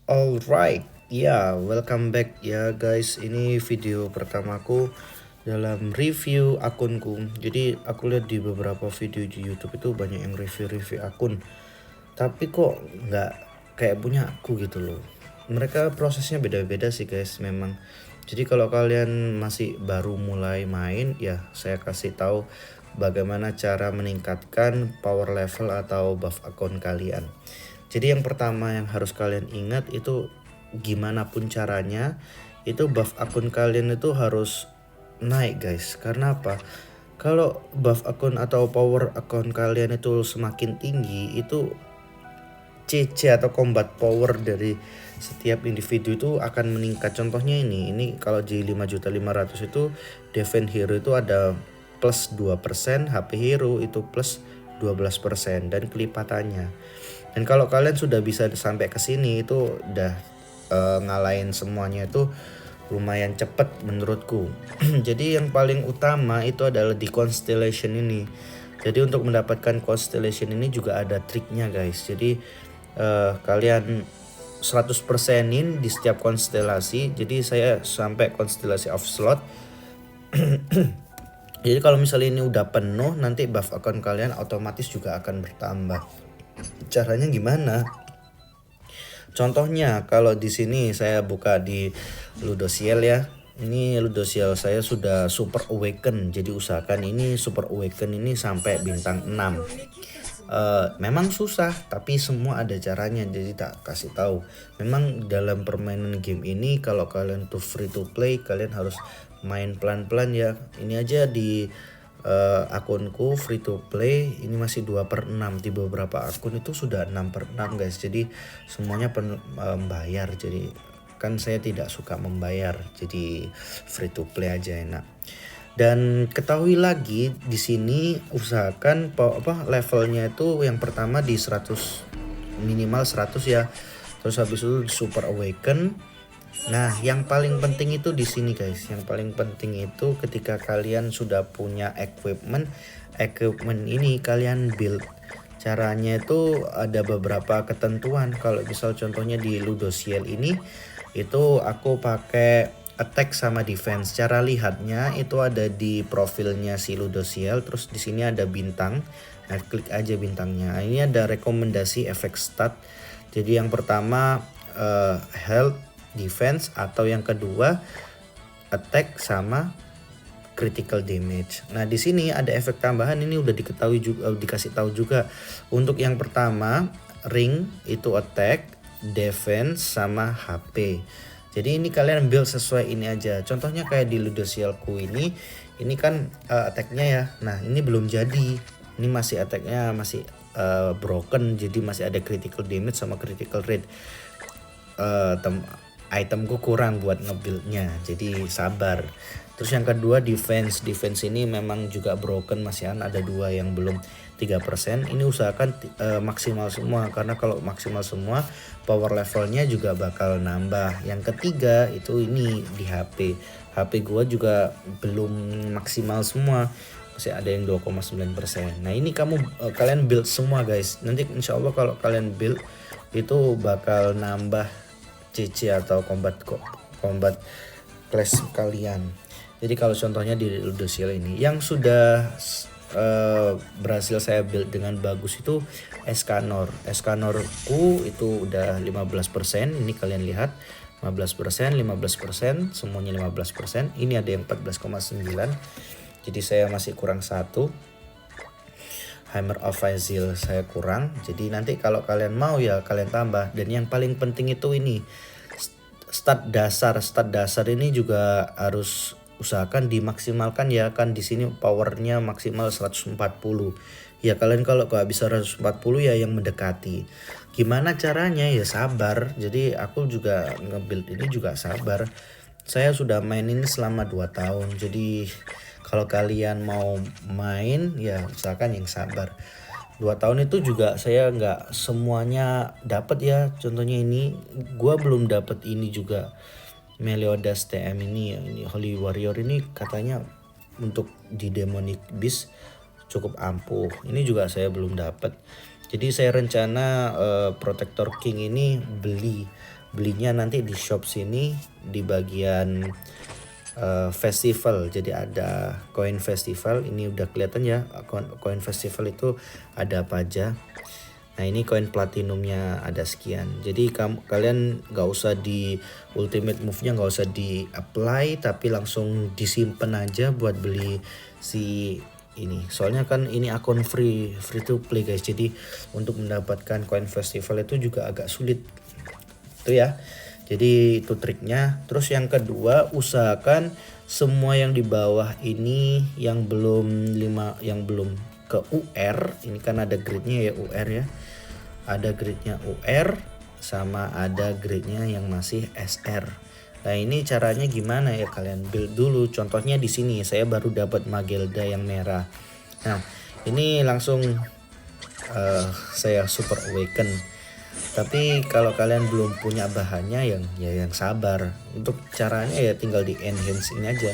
Alright, ya welcome back ya guys. Ini video pertamaku dalam review akunku. Jadi aku lihat di beberapa video di YouTube itu banyak yang review-review akun, tapi kok nggak kayak punya aku gitu loh. Mereka prosesnya beda-beda sih guys memang. Jadi kalau kalian masih baru mulai main ya, saya kasih tahu bagaimana cara meningkatkan power level atau buff akun kalian. Jadi yang pertama yang harus kalian ingat itu gimana pun caranya itu buff akun kalian itu harus naik guys. Karena apa? Kalau buff akun atau power akun kalian itu semakin tinggi, itu CC atau combat power dari setiap individu itu akan meningkat. Contohnya ini kalau di 5.500.000 itu defense hero itu ada plus 2%, HP hero itu plus 12% dan kelipatannya. Dan kalau kalian sudah bisa sampai ke sini itu udah ngalahin semuanya itu lumayan cepet menurutku. Jadi yang paling utama itu adalah di constellation ini. Jadi untuk mendapatkan constellation ini juga ada triknya guys. Jadi kalian 100%in di setiap konstelasi. Jadi saya sampai konstelasi of slot. Jadi kalau misalnya ini udah penuh, nanti buff akun kalian otomatis juga akan bertambah. Caranya gimana? Contohnya kalau di sini saya buka di Ludociel ya. Ini Ludociel saya sudah Super Awaken. Jadi usahakan ini Super Awaken ini sampai bintang 6. Memang susah tapi semua ada caranya, jadi tak kasih tahu. Memang dalam permainan game ini kalau kalian tuh free to play, kalian harus main pelan-pelan ya. Ini aja di akunku free to play ini masih 2/6. Di beberapa akun itu sudah 6/6 guys. Jadi semuanya membayar. Jadi kan saya tidak suka membayar, jadi free to play aja enak. Dan ketahui lagi di sini usahakan levelnya itu yang pertama di 100, minimal 100 ya. Terus habis itu Super Awaken. Nah, yang paling penting itu di sini guys. Yang paling penting itu ketika kalian sudah punya equipment ini kalian build. Caranya itu ada beberapa ketentuan. Kalau misal contohnya di Ludociel ini itu aku pakai attack sama defense. Cara lihatnya itu ada di profilnya si Ludociel, terus di sini ada bintang. Nah, klik aja bintangnya. Ini ada rekomendasi efek stat. Jadi yang pertama health, defense, atau yang kedua attack sama critical damage. Nah, di sini ada efek tambahan, ini udah diketahui juga, dikasih tahu juga. Untuk yang pertama ring itu attack, defense sama HP. Jadi ini kalian build sesuai ini aja. Contohnya kayak di Ludocielku ini kan attacknya ya. Nah, ini belum jadi. Ini masih attacknya masih broken, jadi masih ada critical damage sama critical rate. Itemku kurang buat ngebuildnya, jadi sabar. Terus yang kedua defense ini memang juga broken, masih ada 2 yang belum 3%. Ini usahakan maksimal semua, karena kalau maksimal semua power levelnya juga bakal nambah. Yang ketiga itu ini di HP gua juga belum maksimal semua, masih ada yang 2,9%. Nah, ini kalian build semua guys. Nanti insya Allah kalau kalian build itu bakal nambah CC atau combat class kalian. Jadi kalau contohnya di Ludociel ini yang sudah berhasil saya build dengan bagus itu Escanorku itu udah 15%. Ini kalian lihat 15%, 15%, semuanya 15%. Ini ada yang 14,9. Jadi saya masih kurang 1. Hammer of Fazil saya kurang. Jadi nanti kalau kalian mau ya kalian tambah. Dan yang paling penting itu ini stat dasar ini juga harus usahakan dimaksimalkan ya. Kan di sini powernya maksimal 140 ya. Kalian kalau gak bisa 140 ya yang mendekati. Gimana caranya ya sabar. Jadi aku juga nge-build ini juga sabar. Saya sudah main ini selama 2 tahun. Jadi kalau kalian mau main ya usahakan yang sabar. 2 tahun itu juga saya nggak semuanya dapat ya. Contohnya ini gua belum dapat ini juga, Meliodas TM ini ya. Ini Holy Warrior ini katanya untuk di Demonic Beast cukup ampuh. Ini juga saya belum dapat. Jadi saya rencana Protector King ini belinya nanti di shop sini di bagian festival. Jadi ada koin festival, ini udah kelihatan ya koin festival itu ada apa aja. Nah ini koin platinumnya ada sekian. Jadi kalian gak usah di ultimate move-nya gak usah di apply, tapi langsung disimpan aja buat beli si ini. Soalnya kan ini akun free to play guys. Jadi untuk mendapatkan koin festival itu juga agak sulit. Itu ya. Jadi itu triknya. Terus yang kedua, usahakan semua yang di bawah ini yang belum ke UR, ini kan ada grade-nya ya UR ya. Ada grade-nya UR sama ada grade-nya yang masih SR. Nah, ini caranya gimana ya, kalian build dulu. Contohnya di sini saya baru dapat Magelda yang merah. Nah, ini langsung saya Super Awaken. Tapi kalau kalian belum punya bahannya yang sabar. Untuk caranya ya tinggal di enhance ini aja.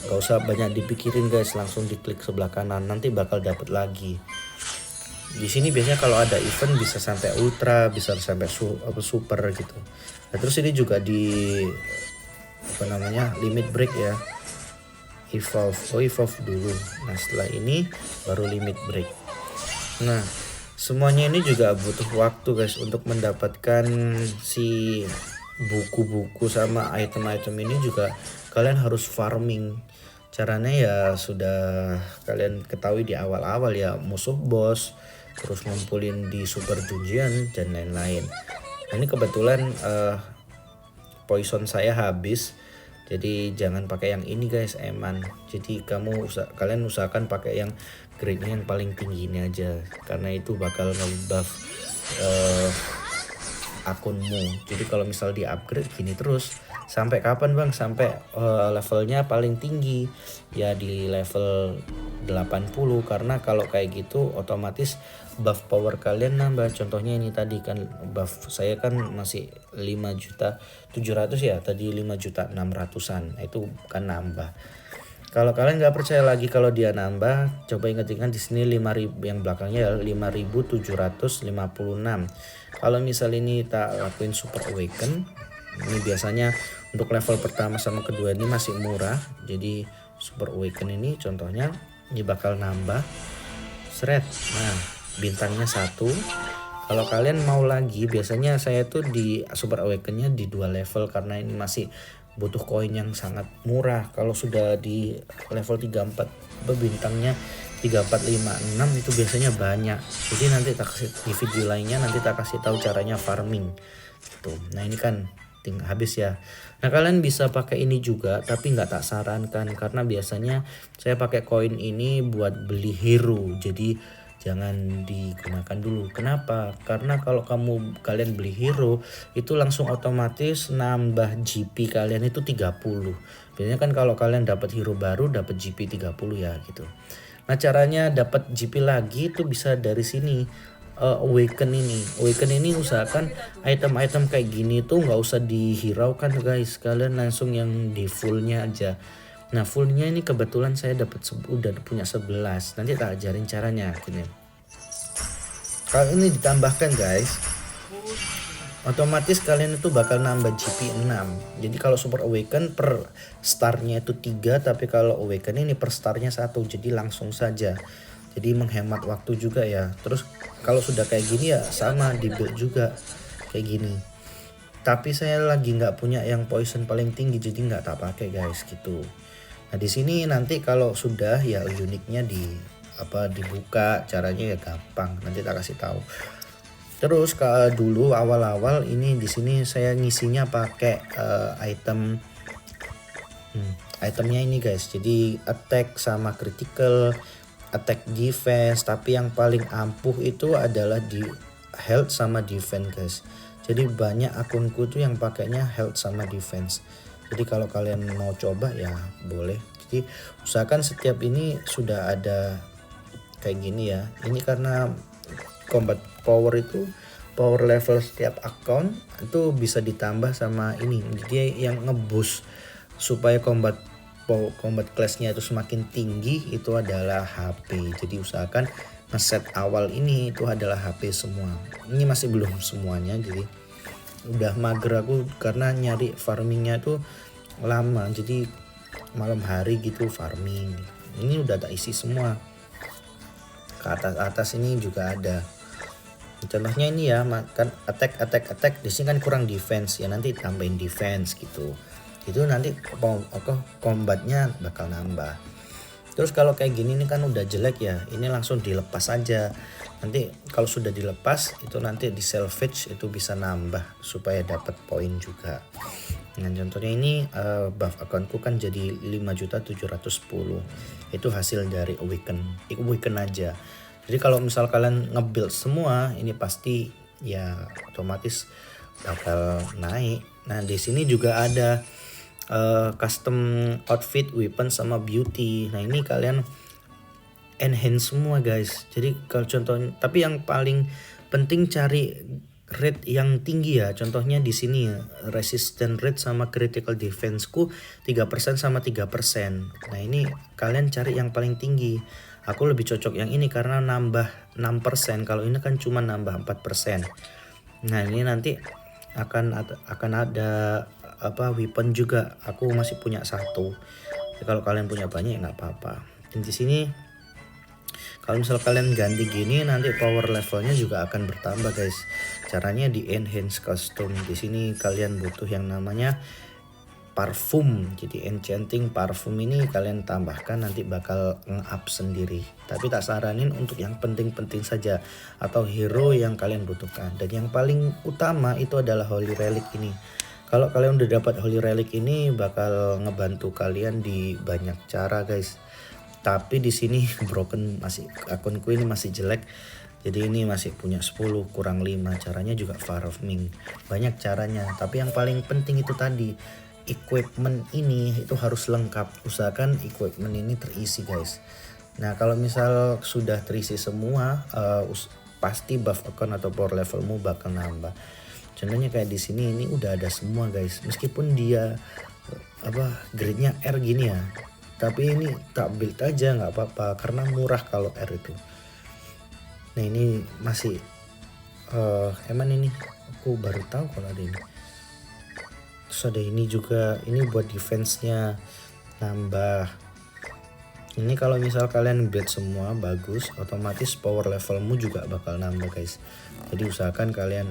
Gak usah banyak dipikirin guys, langsung diklik sebelah kanan, nanti bakal dapet lagi. Di sini biasanya kalau ada event bisa sampai ultra, bisa sampai super gitu. Nah, terus ini juga di limit break ya. Evolve dulu. Nah, setelah ini baru limit break. Nah, semuanya ini juga butuh waktu guys untuk mendapatkan si buku-buku sama item-item ini. Juga kalian harus farming. Caranya ya sudah kalian ketahui di awal-awal ya, musuh boss, terus ngumpulin di super dungeon dan lain-lain. Nah, ini kebetulan poison saya habis. Jadi jangan pakai yang ini guys, eman. Jadi kalian usahakan pakai yang grade-nya yang paling tinggi ini aja, karena itu bakal nge-buff akunmu. Jadi kalau misal di upgrade gini terus, sampai kapan bang? Sampai levelnya paling tinggi ya di level 80, karena kalau kayak gitu otomatis buff power kalian nambah. Contohnya ini tadi kan buff saya kan masih 5.700.000 ya, tadi 5.600.000-an, itu kan nambah. Kalau kalian nggak percaya lagi kalau dia nambah, coba ingat-ingat di sini 5.000 yang belakangnya ya 5.756. Kalau misal ini tak lakuin Super Awaken, ini biasanya untuk level pertama sama kedua ini masih murah. Jadi Super Awaken ini contohnya ini bakal nambah seret. Nah, bintangnya 1. Kalau kalian mau lagi, biasanya saya tuh di Super Awakennya di 2 level karena ini masih butuh koin yang sangat murah. Kalau sudah di level 34 bintangnya 3, 4, 5, 6 itu biasanya banyak. Jadi nanti tak kasih di video lainnya, nanti tak kasih tahu caranya farming tuh. Nah ini kan habis ya. Nah kalian bisa pakai ini juga, tapi nggak tak sarankan karena biasanya saya pakai koin ini buat beli hero. Jadi jangan digunakan dulu. Kenapa? Karena kalau kalian beli hero itu langsung otomatis nambah GP kalian itu 30. Biasanya kan kalau kalian dapat hero baru dapat GP 30 ya gitu. Nah caranya dapat GP lagi itu bisa dari sini. Awaken ini usahakan item-item kayak gini tuh nggak usah dihiraukan guys, kalian langsung yang di fullnya aja. Nah fullnya ini kebetulan saya udah punya 11, nanti tak ajarin caranya gini. Kalau ini ditambahkan guys, otomatis kalian itu bakal nambah GP 6. Jadi kalau Super Awaken per startnya itu 3, tapi kalau Awaken ini per startnya 1, jadi langsung saja. Jadi menghemat waktu juga ya. Terus kalau sudah kayak gini ya sama di build juga kayak gini. Tapi saya lagi nggak punya yang poison paling tinggi, jadi nggak tak pakai guys gitu. Nah di sini nanti kalau sudah ya uniknya dibuka, caranya ya gampang. Nanti tak kasih tahu. Terus dulu awal-awal ini di sini saya ngisinya pakai itemnya ini guys. Jadi attack sama critical, attack defense, tapi yang paling ampuh itu adalah di health sama defense guys. Jadi banyak akunku tuh yang pakainya health sama defense. Jadi kalau kalian mau coba ya boleh. Jadi usahakan setiap ini sudah ada kayak gini ya. Ini karena combat power itu power level setiap account itu bisa ditambah sama ini. Dia yang ngeboost supaya combat classnya itu semakin tinggi itu adalah HP. Jadi usahakan ngeset awal ini itu adalah HP semua. Ini masih belum semuanya, jadi udah mager aku karena nyari farmingnya tuh lama, jadi malam hari gitu farming. Ini udah tak isi semua. Ke atas ini juga ada. Contohnya ini ya, kan attack di sini kan kurang defense ya, nanti tambahin defense gitu. Itu nanti combatnya bakal nambah. Terus kalau kayak gini nih kan udah jelek ya, ini langsung dilepas aja. Nanti kalau sudah dilepas itu nanti di salvage itu bisa nambah supaya dapat poin juga. Nah contohnya ini buff akunku kan jadi 5.710. Itu hasil dari awaken aja. Jadi kalau misal kalian nge-build semua ini pasti ya otomatis bakal naik. Nah di sini juga ada custom outfit, weapon sama beauty. Nah ini kalian enhance semua guys. Jadi kalau contohnya, tapi yang paling penting cari rate yang tinggi ya. Contohnya di sini ya, resistant rate sama critical defense ku 3% sama 3%. Nah ini kalian cari yang paling tinggi. Aku lebih cocok yang ini karena nambah 6%. Kalau ini kan cuma nambah 4%. Nah ini nanti akan ada apa weapon juga. Aku masih punya satu. Jadi kalau kalian punya banyak nggak apa-apa. Dan di sini kalau misal kalian ganti gini nanti power levelnya juga akan bertambah guys. Caranya di enhance custom. Di sini kalian butuh yang namanya parfum. Jadi enchanting parfum ini kalian tambahkan nanti bakal nge-up sendiri. Tapi tak saranin untuk yang penting-penting saja atau hero yang kalian butuhkan. Dan yang paling utama itu adalah holy relic ini. Kalau kalian udah dapat holy relic ini bakal ngebantu kalian di banyak cara guys. Tapi di sini broken, masih akunku ini masih jelek. Jadi ini masih punya 10 kurang 5. Caranya juga farming. Banyak caranya, tapi yang paling penting itu tadi equipment ini itu harus lengkap. Usahakan equipment ini terisi guys. Nah kalau misal sudah terisi semua pasti buff account atau power levelmu bakal nambah. Contohnya kayak di sini ini udah ada semua guys. Meskipun dia grade-nya R gini ya, tapi ini tak build aja nggak apa-apa karena murah kalau R itu. Nah ini masih emang ini aku baru tahu kalau ada ini. Terus ada ini juga, ini buat defense-nya nambah. Ini kalau misal kalian build semua bagus, otomatis power levelmu juga bakal nambah guys. Jadi usahakan kalian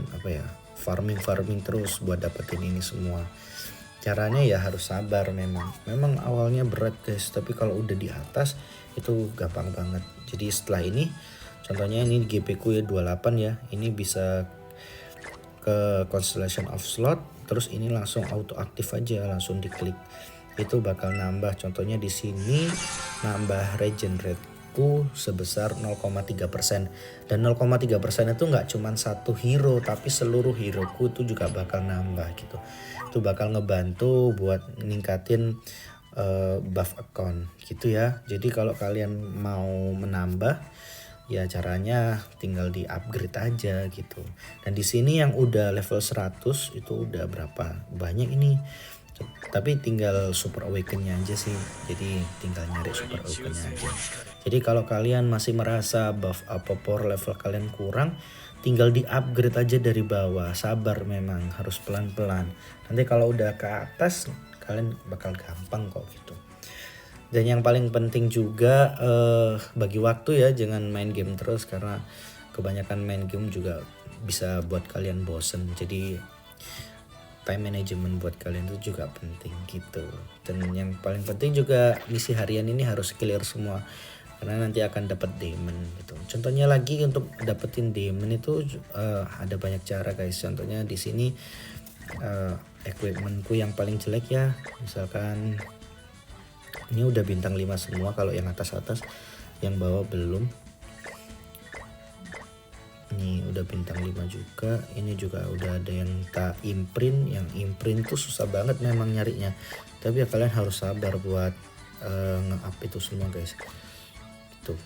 farming terus buat dapetin ini semua. Caranya ya harus sabar memang awalnya berat guys, tapi kalau udah di atas itu gampang banget. Jadi setelah ini contohnya ini GP ku ya 28 ya, ini bisa ke Constellation of Slot, terus ini langsung auto aktif aja, langsung diklik itu bakal nambah. Contohnya di sini nambah regenerate ku sebesar 0,3%, dan 0,3% itu nggak cuma satu hero tapi seluruh hero ku itu juga bakal nambah gitu. Itu bakal ngebantu buat ningkatin buff account gitu ya. Jadi kalau kalian mau menambah ya caranya tinggal di upgrade aja gitu. Dan di sini yang udah level 100 itu udah berapa banyak ini, tapi tinggal super awakennya aja sih. Jadi tinggal nyari super awakennya aja. Jadi kalau kalian masih merasa buff apa power level kalian kurang, tinggal di upgrade aja dari bawah. Sabar, memang harus pelan-pelan. Nanti kalau udah ke atas kalian bakal gampang kok gitu. Dan yang paling penting juga bagi waktu ya, jangan main game terus karena kebanyakan main game juga bisa buat kalian bosen. Jadi time management buat kalian itu juga penting gitu. Dan yang paling penting juga misi harian ini harus clear semua karena nanti akan dapat diamond gitu. Contohnya lagi untuk dapetin diamond itu ada banyak cara guys. Contohnya di sini equipmentku yang paling jelek ya, misalkan ini udah bintang 5 semua kalau yang atas-atas, yang bawah belum. Ini udah bintang 5 juga. Ini juga udah ada yang tak imprint. Yang imprint tuh susah banget memang nyarinya. Tapi ya kalian harus sabar buat nge-up itu semua guys. Tuh.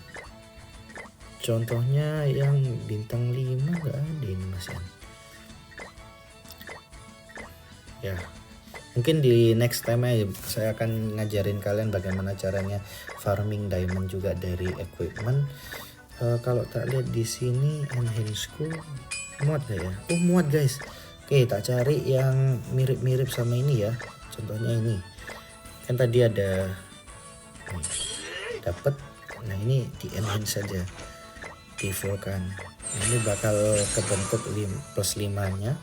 Contohnya yang bintang 5 gak ada ini Mas Yan. Ya. Mungkin di next time aja saya akan ngajarin kalian bagaimana caranya farming diamond juga dari equipment. Kalau tak lihat di sini enhance-ku muat gak ya? Oh muat guys. Oke, tak cari yang mirip-mirip sama ini ya. Contohnya ini. Kan tadi ada dapat. Nah, ini di enhance saja. Di Vulcan. Nah, ini bakal kebentuk plus 5-nya.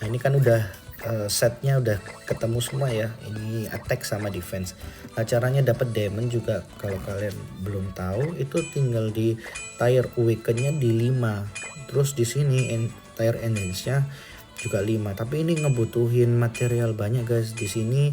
Nah, ini kan udah setnya udah ketemu semua ya. Ini attack sama defense. Nah, caranya dapat diamond juga kalau kalian belum tahu itu tinggal di tire awaken-nya di 5. Terus di sini tire enhance-nya juga 5. Tapi ini ngebutuhin material banyak guys. Di sini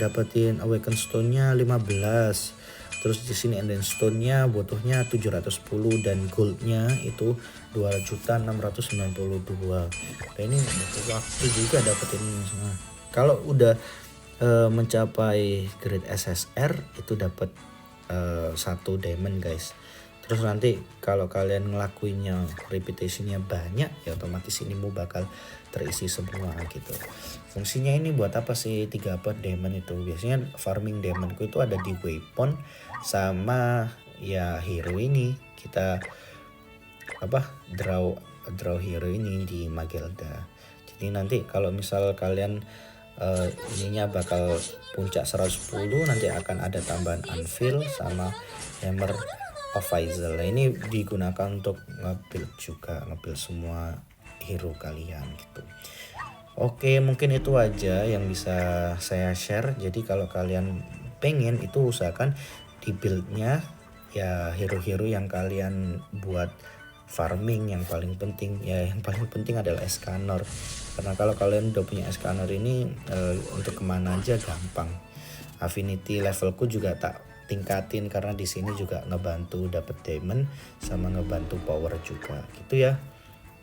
dapetin awaken stone-nya 15. Terus di sini ending stone-nya butuhnya 710 dan gold-nya itu 2.692. Nah, ini butuh waktu juga dapetin ini semua. Kalau udah mencapai grade SSR itu dapat 1 diamond guys. Terus nanti kalau kalian ngelakuinnya repetitionnya banyak ya otomatis inimu bakal terisi semua gitu. Fungsinya ini buat apa sih 3 diamond itu? Biasanya farming diamondku itu ada di weapon sama ya hero ini. Kita draw hero ini di Magelda. Jadi nanti kalau misal kalian ininya bakal puncak 110 nanti akan ada tambahan anvil sama hammer of Faisal. Nah, ini digunakan untuk nge-build juga, nge-build semua hero kalian gitu. Oke, mungkin itu aja yang bisa saya share. Jadi kalau kalian pengen itu usahakan di buildnya ya hero-hero yang kalian buat farming. Yang paling penting adalah Escanor, karena kalau kalian udah punya Escanor ini untuk kemana aja gampang. Affinity levelku juga tak tingkatin karena di sini juga ngebantu dapet diamond sama ngebantu power juga gitu ya.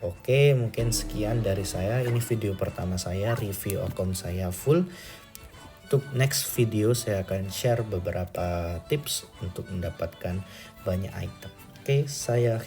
Oke, mungkin sekian dari saya. Ini video pertama saya review akun saya full. Untuk next video saya akan share beberapa tips untuk mendapatkan banyak item. Oke, saya